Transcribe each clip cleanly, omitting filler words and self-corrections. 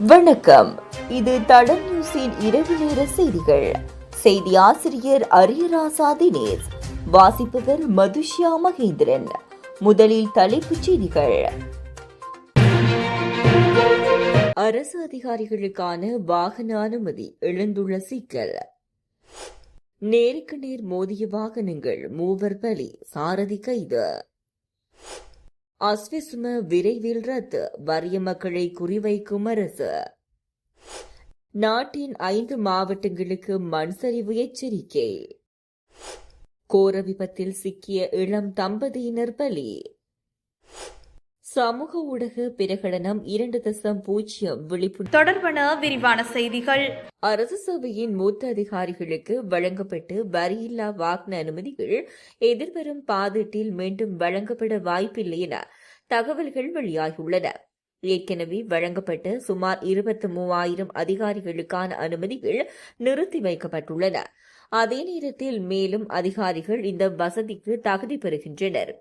வணக்கம். இது தடம் நியூஸின் இரவு நேர செய்திகள். செய்தி ஆசிரியர் அரியராசா தினேஷ், வாசிப்பவர் மதுஷ்யா மகேந்திரன். முதலில் தலைப்புச் செய்திகள். அரசு அதிகாரிகளுக்கான வாகன அனுமதி எழுந்துள்ள சிக்கல். நேருக்கு நேர் மோதிய வாகனங்கள், 3 பலி, சாரதி கைது. அஸ்விசும விரைவில் ரத்து, வறிய மக்களை குறிவைக்கும் அரசு. நாட்டின் 5 மாவட்டங்களுக்கு மண் சரிவு எச்சரிக்கை. கோர விபத்தில் சிக்கிய இளம் தம்பதியினர் பலி. சமூக ஊடக பிரகடனம் 2.0 விழிப்புணர்வு தொடர்பான விரிவான செய்திகள். அரசு சபையின் மூத்த அதிகாரிகளுக்கு வழங்கப்பட்டு வரியில்லா வாகன அனுமதிகள் எதிர்வரும் பாதீட்டில் மீண்டும் வழங்கப்பட வாய்ப்பில்லை என தகவல்கள் வெளியாகியுள்ளன. ஏற்கனவே வழங்கப்பட்ட சுமார் 23,000 அதிகாரிகளுக்கான அனுமதிகள் நிறுத்தி வைக்கப்பட்டுள்ளன. அதே நேரத்தில் மேலும் அதிகாரிகள் இந்த வசதிக்கு தகுதி பெறுகின்றனர்.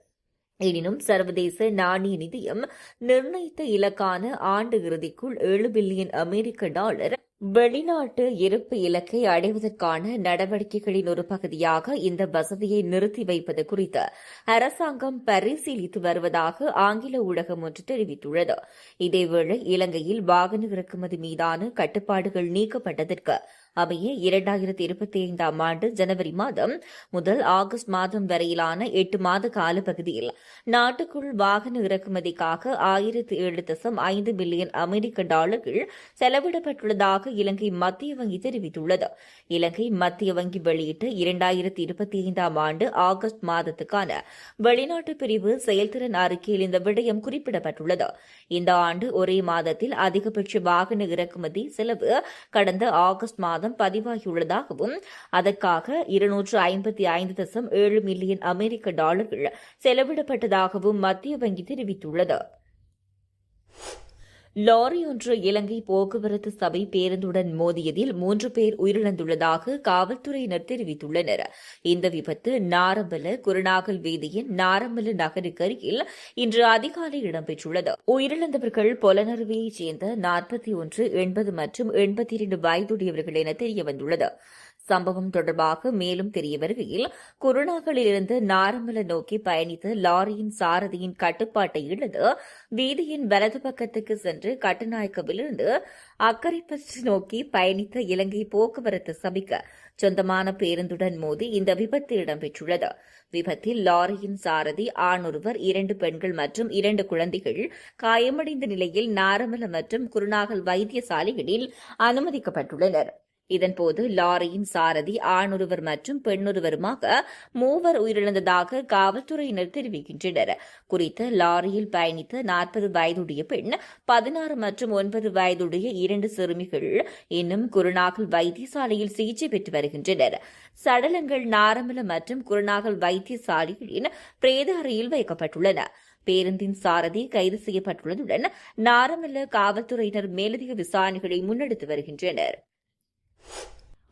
எனினும் சர்வதேச நாணய நிதியம் நிர்ணயித்த இலக்கான ஆண்டு இறுதிக்குள் $7 பில்லியன் வெளிநாட்டு இருப்பு இலக்கை அடைவதற்கான நடவடிக்கைகளின் ஒரு பகுதியாக இந்த வசதியை நிறுத்தி வைப்பது குறித்து அரசாங்கம் பரிசீலித்து வருவதாக ஆங்கில ஊடகம் ஒன்று தெரிவித்துள்ளது. இதேவேளை இலங்கையில் வாகன இறக்குமதி மீதான கட்டுப்பாடுகள் நீக்கப்பட்டதற்கு அமைய 2025 ஆண்டு ஜனவரி மாதம் முதல் ஆகஸ்ட் மாதம் வரையிலான 8 மாத காலப்பகுதியில் நாட்டுக்குள் வாகன இறக்குமதிக்காக $107.5 பில்லியன் செலவிடப்பட்டுள்ளதாக இலங்கை மத்திய வங்கி தெரிவித்துள்ளது. இலங்கை மத்திய வங்கி வெளியிட்ட 2025 ஆண்டு ஆகஸ்ட் மாதத்துக்கான வெளிநாட்டு பிரிவு செயல்திறன் அறிக்கையில் இந்த விடயம் குறிப்பிடப்பட்டுள்ளது. இந்த ஆண்டு ஒரே மாதத்தில் அதிகபட்ச வாகன இறக்குமதி செலவு கடந்த ஆகஸ்ட் மாதம் பதிவாகியுள்ளதாகவும் அதற்காக $255.7 மில்லியன் செலவிடப்பட்டதாகவும் மத்திய வங்கி தெரிவித்துள்ளது. லாரி ஒன்று இலங்கை போக்குவரத்து சபை பேருந்துடன் மோதியதில் 3 பேர் உயிரிழந்துள்ளதாக காவல்துறையினர் தெரிவித்துள்ளனர். இந்த விபத்து நாரம்பல குருநாகல் வீதியின் நாரம்பல நகருக்கு அருகில் இன்று அதிகாலை இடம்பெற்றுள்ளது. உயிரிழந்தவர்கள் பொலனறுவையைச் சேர்ந்த 41, 80 மற்றும் 82 வயதுடையவர்கள் என தெரியவந்துள்ளது. சம்பவம் தொடர்பாக மேலும் தெரிய வருகையில் குருநாகலிலிருந்து நாரமல நோக்கி பயணித்த லாரியின் சாரதியின் கட்டுப்பாட்டை இழந்து வீதியின் வலது பக்கத்துக்கு சென்று கட்டுநாயக்கவிலிருந்து அக்கரைப்பற்று நோக்கி பயணித்த இலங்கை போக்குவரத்து சபைக்கு சொந்தமான பேருந்துடன் மோதி இந்த விபத்து இடம்பெற்றுள்ளது. விபத்தில் லாரியின் சாரதி ஆண் ஒருவர், 2 பெண்கள் மற்றும் 2 குழந்தைகள் காயமடைந்த நிலையில் நாரமல மற்றும் குருநாகல் வைத்தியசாலைகளில் அனுமதிக்கப்பட்டுள்ளனர். இதன்போது லாரியின் சாரதி ஆணொருவர் மற்றும் பெண்ணொருவருமாக 3 உயிரிழந்ததாக காவல்துறையினர் தெரிவிக்கின்றனர். குறித்த லாரியில் பயணித்த 40 வயதுடைய பெண், 16 மற்றும் 9 வயதுடைய 2 சிறுமிகள் இன்னும் குருநாகல் வைத்தியசாலையில் சிகிச்சை பெற்று வருகின்றனர். சடலங்கள் நாரமல மற்றும் குருநாகல் வைத்தியசாலைகளின் பிரேத அறையில் வைக்கப்பட்டுள்ளன. பேருந்தின் சாரதி கைது செய்யப்பட்டுள்ளதுடன் நாரமல காவல்துறையினர் மேலதிக விசாரணைகளை முன்னெடுத்து வருகின்றனர்.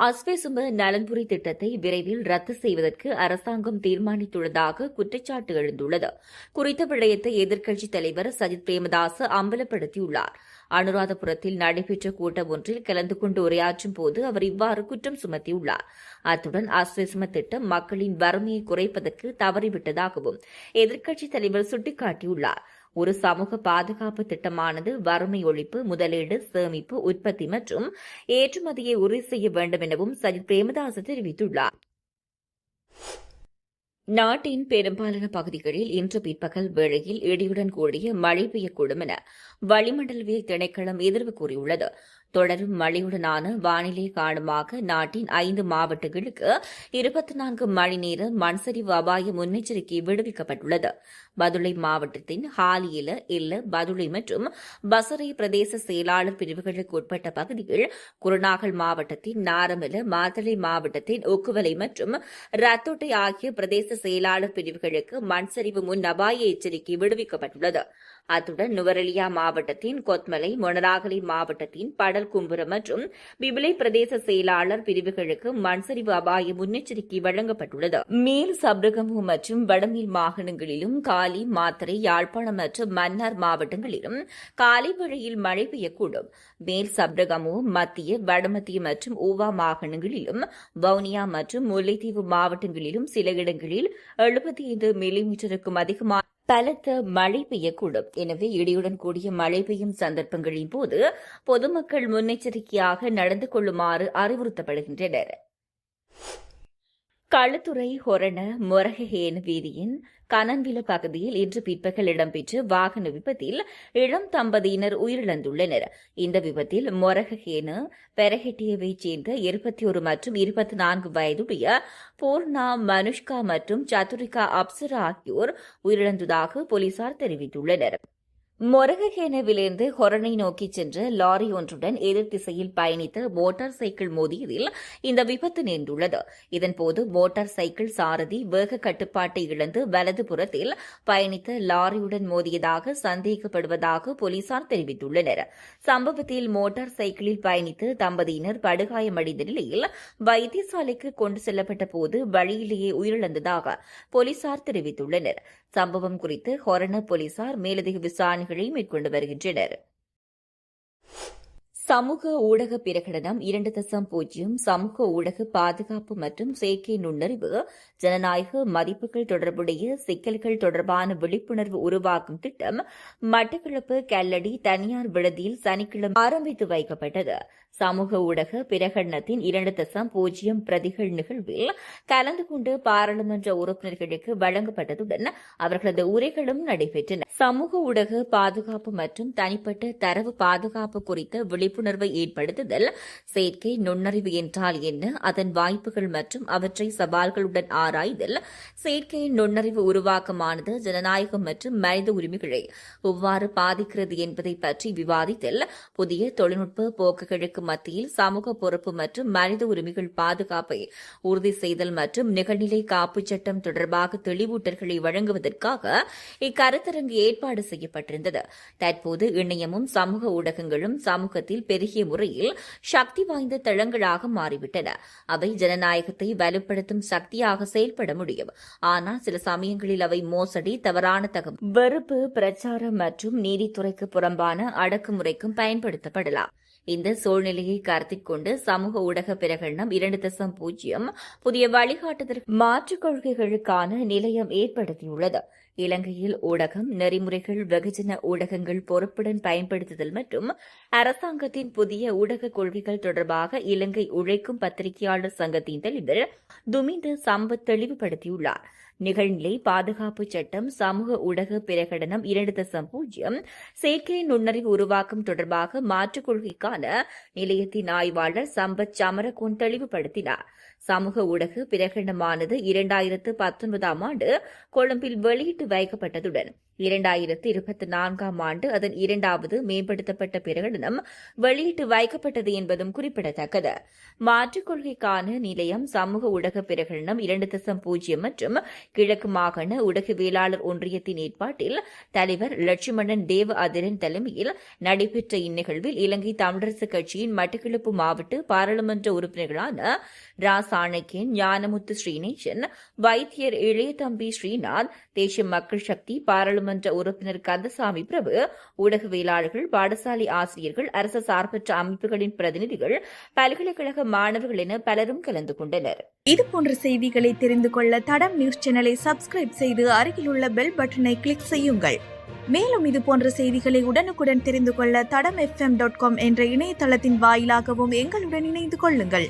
அஸ்விசும நலன்புரி திட்டத்தை விரைவில் ரத்து செய்வதற்கு அரசாங்கம் தீர்மானித்துள்ளதாக குற்றச்சாட்டு எழுந்துள்ளது. குறித்த விடயத்தை எதிர்க்கட்சித் தலைவர் சஜித் பிரேமதாச அம்பலப்படுத்தியுள்ளார். அனுராதபுரத்தில் நடைபெற்ற கூட்டம் ஒன்றில் கலந்து கொண்டு உரையாற்றும் போது அவர் இவ்வாறு குற்றம் சுமத்தியுள்ளார். அத்துடன் அஸ்விசும திட்டம் மக்களின் வறுமையை குறைப்பதற்கு தவறிவிட்டதாகவும் எதிர்க்கட்சித் தலைவர் சுட்டிக்காட்டியுள்ளார். ஒரு சமூக பாதுகாப்பு திட்டமானது வறுமை ஒழிப்பு, முதலீடு, சேமிப்பு, உற்பத்தி மற்றும் ஏற்றுமதியை உறுதி செய்ய வேண்டும் எனவும் சஜித் பிரேமதாச தெரிவித்துள்ளார். நாட்டின் பெரும்பாலான பகுதிகளில் இன்று பிற்பகல் வேளையில் இடியுடன் கூடிய மழை பெய்யக்கூடும் என வளிமண்டலவியல் திணைக்களம் எதிர்வு கூறியுள்ளது. தொடரும் மழையுடனான வானிலை காரணமாக நாட்டின் 5 மாவட்டங்களுக்கு 24 மணி நேர மண்சரிவு அபாய முன்னெச்சரிக்கை விடுவிக்கப்பட்டுள்ளது. பதுளை மாவட்டத்தின் ஹாலியில, இல்ல, பதுளை மற்றும் பசறை பிரதேச செயலாளர் பிரிவுகளுக்கு உட்பட்ட பகுதிகள், குருநாகல் மாவட்டத்தின் நாரமல, மாத்தளை மாவட்டத்தின் ஒக்குவலை மற்றும் ரத்தோட்டை ஆகிய பிரதேச செயலாளர் பிரிவுகளுக்கு மண்சரிவு முன் அபாய எச்சரிக்கை விடுவிக்கப்பட்டுள்ளது. அத்துடன் நுவரெலியா மாவட்டத்தின் கொத்மலை, மொனராகலை மாவட்டத்தின் படல் கும்புர மற்றும் பிபிலை பிரதேச செயலாளர் பிரிவுகளுக்கு மண்சரிவு அபாய முன்னெச்சரிக்கை வழங்கப்பட்டுள்ளது. மேல் சப்ரகமு மற்றும் வடமேல் மாகாணங்களிலும் காலி, மாத்தறை, யாழ்ப்பாணம் மற்றும் மன்னார் மாவட்டங்களிலும் காலை வேளையில் மழை பெய்யக்கூடும். மேல் சப்ரகமு, மத்திய, வடமத்திய மற்றும் ஊவா மாகாணங்களிலும் வவுனியா மற்றும் முல்லைத்தீவு மாவட்டங்களிலும் சில இடங்களில் 75 மில்லிமீட்டருக்கும் அதிகமான பலத்த மழை பெய்யக்கூடும். எனவே இடியுடன் கூடிய மழை பெய்யும் சந்தர்ப்பங்களின் போது பொதுமக்கள் முன்னெச்சரிக்கையாக நடந்து கொள்ளுமாறு அறிவுறுத்தப்படுகின்றனர். களுத்துறை ஹொரண மொரஹேன வீதியின் கனன்வில பகுதியில் இன்று பிற்பகல் இடம்பெற்ற வாகன விபத்தில் இளம் தம்பதியினர் உயிரிழந்துள்ளனர். இந்த விபத்தில் மொரஹேன பெரஹெட்டியவைச் சேர்ந்த 21 மற்றும் 24 வயதுடைய பூர்ணா, மனுஷ்கா மற்றும் சதுரிகா அப்சரா ஆகியோர் உயிரிழந்ததாக போலீசார் தெரிவித்துள்ளனர். மொரகஹேனவிலிருந்து ஹொரணை நோக்கி சென்ற லாரி ஒன்றுடன் எதிர் திசையில் பயணித்த மோட்டார் சைக்கிள் மோதியதில் இந்த விபத்து நேர்ந்துள்ளது. இதன்போது மோட்டார் சைக்கிள் சாரதி வேக கட்டுப்பாட்டை இழந்து வலதுபுறத்தில் பயணித்த லாரியுடன் மோதியதாக சந்தேகப்படுவதாக போலீசார் தெரிவித்துள்ளனர். சம்பவத்தில் மோட்டார் சைக்கிளில் பயணித்த தம்பதியினர் படுகாயமடைந்த நிலையில் வைத்தியசாலைக்கு கொண்டு செல்லப்பட்ட போது வழியிலேயே உயிரிழந்ததாக போலீசார் தெரிவித்துள்ளனர். சம்பவம் குறித்து ஹொரண போலீசார் மேலதிக விசாரணைகளை மேற்கொண்டு வருகின்றனர். சமூக ஊடக பிரகடனம் 2.0 சமூக ஊடக பாதுகாப்பு மற்றும் செயற்கை நுண்ணறிவு ஜனநாயக மதிப்புகள் தொடர்புடைய சிக்கல்கள் தொடர்பான விழிப்புணர்வு உருவாக்கும் திட்டம் மட்டக்களப்பு கல்லடி தனியார் விடுதியில் சனிக்கிழமை ஆரம்பித்து வைக்கப்பட்டது. சமூக ஊடக பிரகடனத்தின் 2.0 பிரதிகள் நிகழ்வில் கலந்து கொண்டு பாராளுமன்ற உறுப்பினர்களுக்கு வழங்கப்பட்டதுடன் அவர்களது உரைகளும் நடைபெற்றன. சமூக ஊடக பாதுகாப்பு மற்றும் தனிப்பட்ட தரவு பாதுகாப்பு குறித்த விழிப்புணர்வை ஏற்படுத்துதல், செயற்கை நுண்ணறிவு என்றால் என்ன, அதன் வாய்ப்புகள் மற்றும் அவற்றை சவால்களுடன் ஆராய்தல், செயற்கை நுண்ணறிவு உருவாக்கமானது ஜனநாயகம் மற்றும் மனித உரிமைகளை எவ்வாறு பாதிக்கிறது என்பதை பற்றி விவாதித்தல், புதிய தொழில்நுட்ப போக்குகளுக்கு மத்தியில் சமூக பொறுப்பு மற்றும் மனித உரிமைகள் பாதுகாப்பை உறுதி செய்தல் மற்றும் நிகழ்நிலை காப்புச் சட்டம் தொடர்பாக தெளிவூட்டல்களை வழங்குவதற்காக இக்கருத்தரங்கு ஏற்பாடு செய்யப்பட்டிருந்தது. தற்போது இணையமும் சமூக ஊடகங்களும் சமூகத்தில் பெருகிய முறையில் சக்தி வாய்ந்த தளங்களாக மாறிவிட்டன. அவை ஜனநாயகத்தை வலுப்படுத்தும் சக்தியாக செயல்பட முடியும். ஆனால் சில சமயங்களில் அவை மோசடி, தவறான தகவல், வெறுப்பு பிரச்சாரம் மற்றும் நீதித்துறைக்கு புறம்பான அடக்குமுறைக்கும் பயன்படுத்தப்படலாம். இந்த சூழ்நிலையை கருத்தில் கொண்டு சமூக ஊடக பிரகடனம் 2.0 புதிய வழிகாட்டுதல் மாற்றுக் கொள்கைகளுக்கான நிலையம் ஏற்படுத்தியுள்ளது. இலங்கையில் ஊடகம் நெறிமுறைகள், வெகுஜன ஊடகங்கள் பொறுப்புடன் பயன்படுத்துதல் மற்றும் அரசாங்கத்தின் புதிய ஊடக கொள்கைகள் தொடர்பாக இலங்கை உழைக்கும் பத்திரிகையாளர் சங்கத்தின் தலைவர் துமிந்த சம்பத் தெளிவுபடுத்தியுள்ளார். நிகழ்நிலை பாதுகாப்பு சட்டம், சமூக ஊடக பிரகடனம் 2.0 செயற்கை நுண்ணறிவு உருவாக்கம் தொடர்பாக மாற்றுக் கொள்கைக்கான நிலையத்தின் ஆய்வாளர் சம்பத் சமரகோன் தெளிவுபடுத்தினார். சமூக ஊடக பிரகடனமானது 2019 ஆண்டு கொழும்பில் வெளியிட்டு வைக்கப்பட்டதுடன் 2024 ஆண்டு அதன் 2வது மேம்படுத்தப்பட்ட பிரகடனம் வெளியிட்டு வைக்கப்பட்டது என்பதும் குறிப்பிடத்தக்கது. மாற்றுக் கொள்கைக்கான நிலையம் சமூக ஊடக பிரகடனம் 2.0 மற்றும் கிழக்கு மாகாண ஊடகவியலாளர் ஒன்றியத்தின் ஏற்பாட்டில் தலைவர் லட்சுமணன் தேவ அதிரன் தலைமையில் நடைபெற்ற இந்நிகழ்வில் இலங்கை தமிழரசுக் கட்சியின் மட்டக்களப்பு மாவட்ட பாராளுமன்ற உறுப்பினர்களான ரா சாணக்கியன், ஞானமுத்து ஸ்ரீநேசன், வைத்தியர் இளையதம்பி ஸ்ரீநாத், தேசிய மக்கள் சக்தி பாராளுமன்ற உறுப்பினர் கந்தசாமி பிரபு, ஊடகவியலாளர்கள், பாடசாலை ஆசிரியர்கள், அரசு சார்பற்ற அமைப்புகளின் பிரதிநிதிகள், பல்கலைக்கழக மாணவர்கள் என பலரும் கலந்து கொண்டனர். இதுபோன்ற செய்திகளை தெரிந்து கொள்ள தடம் நியூஸ் சேனலை சப்ஸ்கிரைப் செய்து அருகிலுள்ள பெல் பட்டனை கிளிக் செய்யுங்கள். மேலும் இதுபோன்ற செய்திகளை உடனுக்குடன் தெரிந்து கொள்ள தடம் FM.com என்ற இணையதளத்தின் வாயிலாகவும் எங்களுடன் இணைந்து கொள்ளுங்கள்.